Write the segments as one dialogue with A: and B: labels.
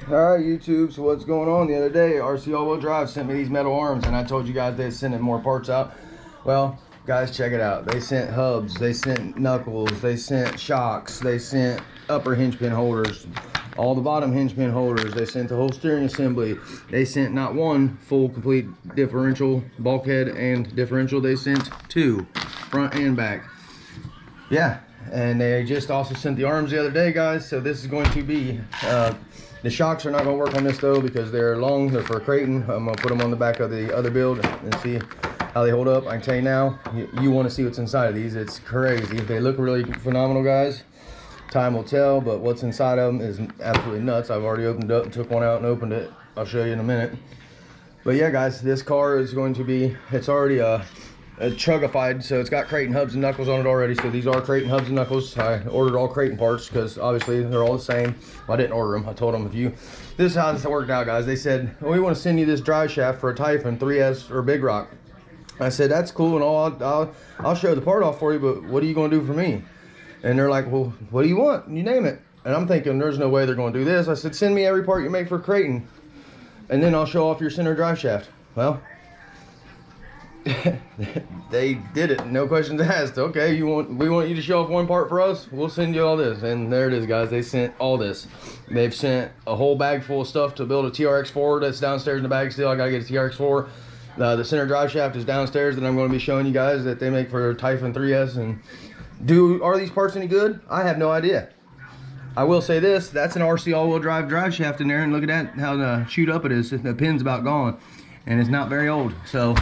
A: Alright YouTube, so what's going on? The other day RC all-wheel drive sent me these metal arms and I told you guys they're sending more parts out. Well guys, check it out. They sent hubs, they sent knuckles, they sent shocks, they sent upper hinge pin holders, all the bottom hinge pin holders, they sent the whole steering assembly, they sent not one full complete differential, bulkhead and differential, they sent two, front and back. Yeah, and they just also sent the arms the other day, guys. So this is going to be the shocks are not going to work on this though because they're long, they're for Creighton. I'm going to put them on the back of the other build and see how they hold up. I can tell you now, you want to see what's inside of these. It's crazy. They look really phenomenal, guys. Time will tell, but what's inside of them is absolutely nuts. I've already opened it up and took one out and opened it. I'll show you in a minute. But yeah, guys, this car is going to be, it's already a chugified, so it's got Creighton hubs and knuckles on it already. So these are Creighton hubs and knuckles. I ordered all Creighton parts because obviously they're all the same. Well, I didn't order them. I told them, this is how this worked out, guys. They said, well, we want to send you this drive shaft for a Typhon 3S or Big Rock. I said, that's cool and all. I'll show the part off for you, but what are you going to do for me? And they're like, well, what do you want? You name it. And I'm thinking, there's no way they're going to do this. I said, send me every part you make for Creighton, and then I'll show off your center drive shaft. Well, they did it, no questions asked. Okay, we want you to show off one part for us, we'll send you all this. And there it is, guys. They sent all this. They've sent a whole bag full of stuff to build a TRX4 that's downstairs in the bag still. I gotta get a TRX4. The center drive shaft is downstairs that I'm going to be showing you guys that they make for Typhon 3S. And are these parts any good? I have no idea. I will say this, that's an RC all-wheel drive shaft in there, and look at that, how chewed up it is. The pin's about gone and it's not very old. So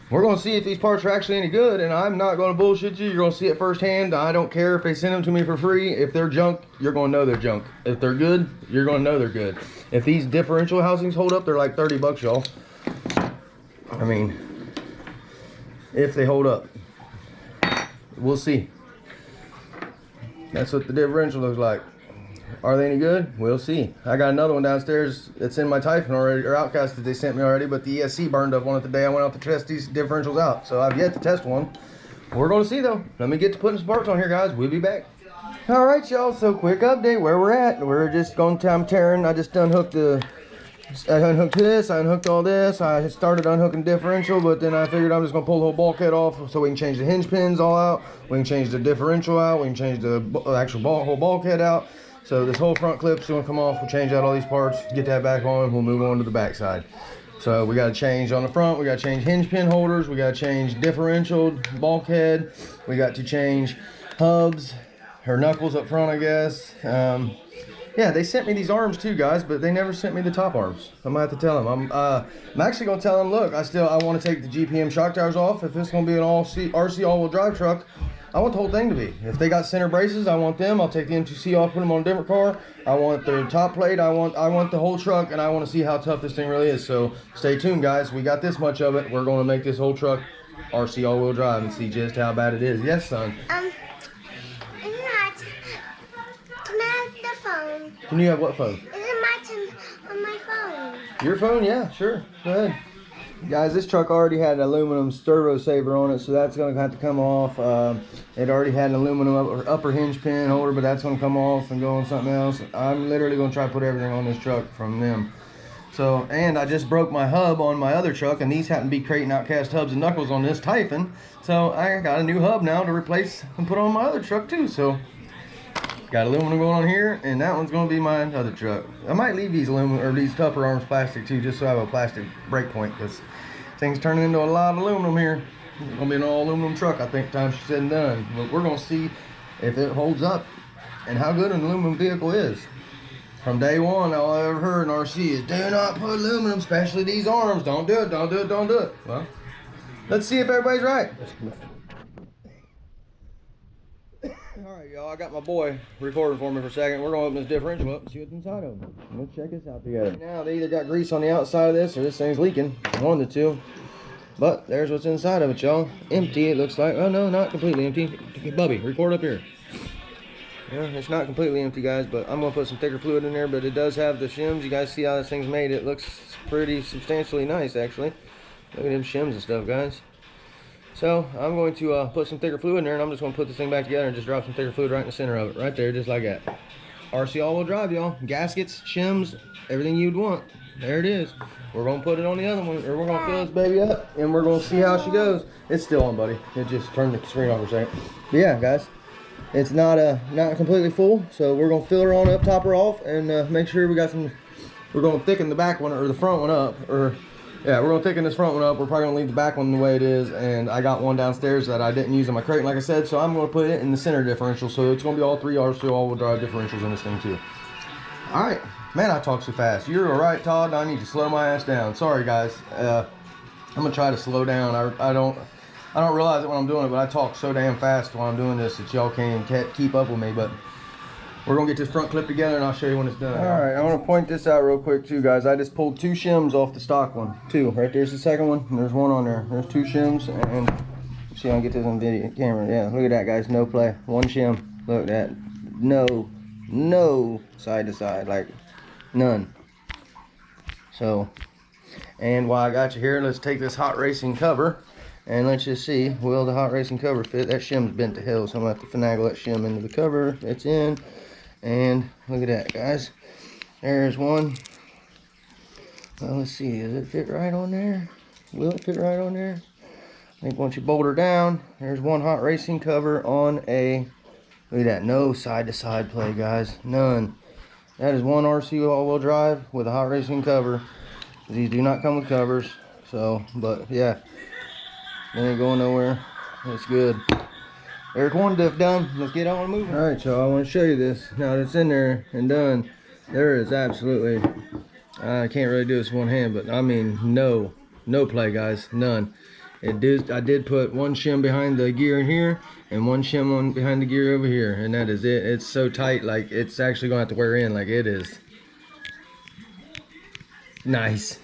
A: we're going to see if these parts are actually any good, and I'm not going to bullshit you. You're going to see it firsthand. I don't care if they send them to me for free. If they're junk, you're going to know they're junk. If they're good, you're going to know they're good. If these differential housings hold up, they're like 30 bucks, y'all. I mean, if they hold up. We'll see. That's what the differential looks like. Are they any good? We'll see. I got another one downstairs that's in my Typhon already, or Outcast that they sent me already, but the ESC burned up on it the day I went out to test these differentials out. So I've yet to test one. We're going to see though. Let me get to putting some parts on here, guys. We'll be back. All right, y'all. So quick update where we're at. We're just going to tearing. I just unhooked this, I unhooked all this. I started unhooking differential, but then I figured I'm just gonna pull the whole bulkhead off so we can change the hinge pins all out. We can change the differential out. We can change the actual whole bulkhead out. So this whole front clip's gonna come off. We'll change out all these parts, get that back on. We'll move on to the back side. So we got to change on the front. We got to change hinge pin holders. We got to change differential, bulkhead. We got to change hubs, or knuckles up front, I guess. Yeah, they sent me these arms too, guys, but they never sent me the top arms. I'm gonna have to tell them. I'm actually gonna tell them, look, I want to take the GPM shock towers off. If it's gonna be an RC all-wheel drive truck, I want the whole thing to be. If they got center braces, I want them. I'll take the M2C off, put them on a different car. I want the top plate. I want the whole truck, and I want to see how tough this thing really is. So stay tuned, guys. We got this much of it. We're gonna make this whole truck RC all-wheel drive and see just how bad it is. Yes, son. Can you have what phone?
B: On my phone.
A: Your phone? Yeah, sure. Go ahead. Guys, this truck already had an aluminum servo saver on it, so that's going to have to come off. It already had an aluminum upper hinge pin holder, but that's going to come off and go on something else. I'm literally going to try to put everything on this truck from them. So, and I just broke my hub on my other truck, and these happen to be Creighton Outcast hubs and knuckles on this Typhon. So I got a new hub now to replace and put on my other truck too. So got aluminum going on here, and that one's going to be my other truck. I might leave these aluminum or these upper arms plastic too, just so I have a plastic brake point, because things turning into a lot of aluminum here. It's going to be an all aluminum truck, I think, time she's said and done. But we're going to see if it holds up and how good an aluminum vehicle is. From day one, all I ever heard in RC is, do not put aluminum, especially these arms. Don't do it, don't do it, don't do it. Well, let's see if everybody's right. Alright, y'all, I got my boy recording for me for a second. We're going to open this differential up and see what's inside of them. Let's check this out together. Now, they either got grease on the outside of this or this thing's leaking. One of the two. But there's what's inside of it, y'all. Empty, it looks like. Oh, no, not completely empty. Bubby, record up here. Yeah, it's not completely empty, guys, but I'm going to put some thicker fluid in there, but it does have the shims. You guys see how this thing's made. It looks pretty substantially nice, actually. Look at them shims and stuff, guys. So I'm going to put some thicker fluid in there, and I'm just going to put this thing back together and just drop some thicker fluid right in the center of it, right there, just like that. RC all-wheel drive, y'all. Gaskets, shims, everything you'd want. There it is. We're gonna put it on the other one, or we're gonna fill this baby up, and we're gonna see how she goes. It's still on, buddy. It just turned the screen off for a second. But yeah, guys, it's not completely full, so we're gonna fill her on up, top her off, and make sure we got some. We're gonna thicken the back one or the front one up, or yeah, we're gonna thicken this front one up. We're probably gonna leave the back one the way it is, and I got one downstairs that I didn't use in my crate, like I said, so I'm gonna put it in the center differential, so it's gonna be all 3 RC all-wheel drive differentials in this thing too. All right, man, I talk so fast. You're all right, Todd. I need to slow my ass down. Sorry, guys. I'm gonna try to slow down. I don't realize it when I'm doing it, but I talk so damn fast while I'm doing this that y'all can't keep up with me. But we're gonna get this front clip together, and I'll show you when it's done. All right, I want to point this out real quick too, guys. I just pulled 2 shims off the stock one. 2. Right there's the second one, and there's one on there. There's 2 shims, and see, I'll get this on video camera. Yeah, look at that, guys. No play. 1 shim. Look at that. No side to side, like none. So, and while I got you here, let's take this hot racing cover, and let's just see, will the hot racing cover fit? That shim's bent to hell, so I'm gonna have to finagle that shim into the cover. It's in. And look at that, guys. There's one. Well, let's see. Does it fit right on there? Will it fit right on there? I think once you bolt her down, there's one hot racing cover on a. Look at that. No side-to-side play, guys. None. That is one RC all-wheel drive with a hot racing cover. These do not come with covers. So, but yeah, they ain't going nowhere. It's good. There's one diff done. Let's get on moving. All right, y'all. I want to show you this. Now that it's in there and done, there is absolutely, I can't really do this one hand, but I mean, no play, guys. None. I did put 1 shim behind the gear in here and 1 shim on behind the gear over here, and that is it. It's so tight, like it's actually gonna have to wear in. Like it is. Nice.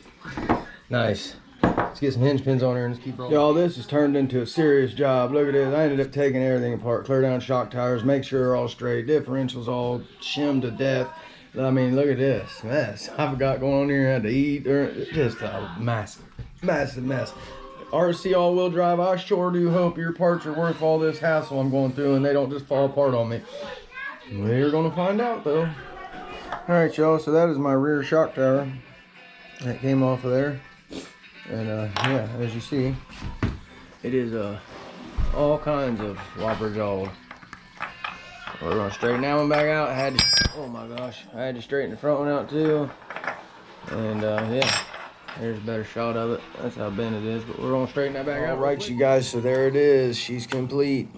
A: Let's get some hinge pins on her and just keep rolling. Y'all, this has turned into a serious job. Look at this. I ended up taking everything apart, clear down shock tires, make sure they're all straight, differentials all shimmed to death. I mean, look at this mess I've got going on here. I had to eat, just a massive mess. RC all-wheel drive, I sure do hope your parts are worth all this hassle I'm going through and they don't just fall apart on me. We're gonna find out though. All right, y'all, so that is my rear shock tower that came off of there. And yeah, as you see, it is all kinds of whopper jawed. We're gonna straighten that one back out. Oh my gosh, I had to straighten the front one out too. And yeah, there's a better shot of it. That's how bent it is, but we're gonna straighten that back out. All right, you guys, so there it is. She's complete.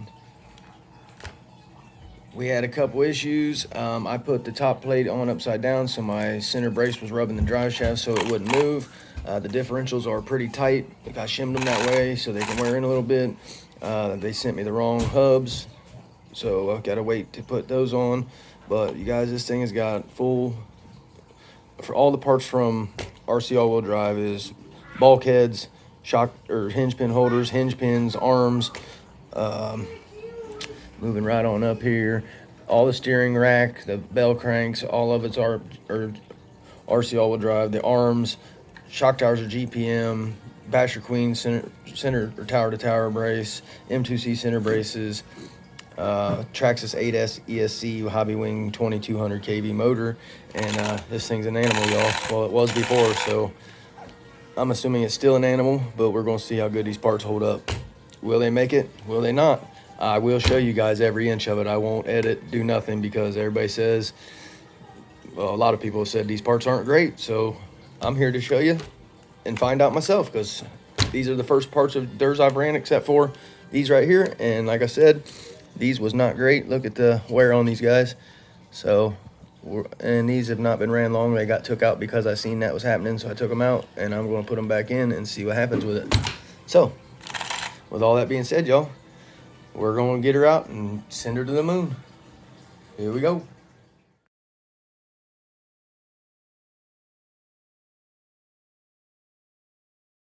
A: We had a couple issues. I put the top plate on upside down, so my center brace was rubbing the drive shaft so it wouldn't move. The differentials are pretty tight. I shimmed them that way so they can wear in a little bit. They sent me the wrong hubs, so I've got to wait to put those on. But you guys, this thing has got full, for all the parts from RC all-wheel drive is bulkheads, shock or hinge pin holders, hinge pins, arms, moving right on up here, all the steering rack, the bell cranks, all of it's RC all-wheel drive, the arms, shock towers are GPM, Basher Queen center or tower to tower brace, M2C center braces, Traxxas 8S ESC Hobby Wing 2200 kV motor, and this thing's an animal, y'all. Well, it was before, so I'm assuming it's still an animal, but we're gonna see how good these parts hold up. Will they make it? Will they not? I will show you guys every inch of it. I won't edit, do nothing, because everybody says, well, a lot of people have said these parts aren't great, so I'm here to show you and find out myself, because these are the first parts of theirs I've ran, except for these right here. And like I said, these was not great. Look at the wear on these guys. So, and these have not been ran long. They got took out because I seen that was happening, so I took them out, and I'm going to put them back in and see what happens with it. So, with all that being said, y'all, we're going to get her out and send her to the moon. Here we go.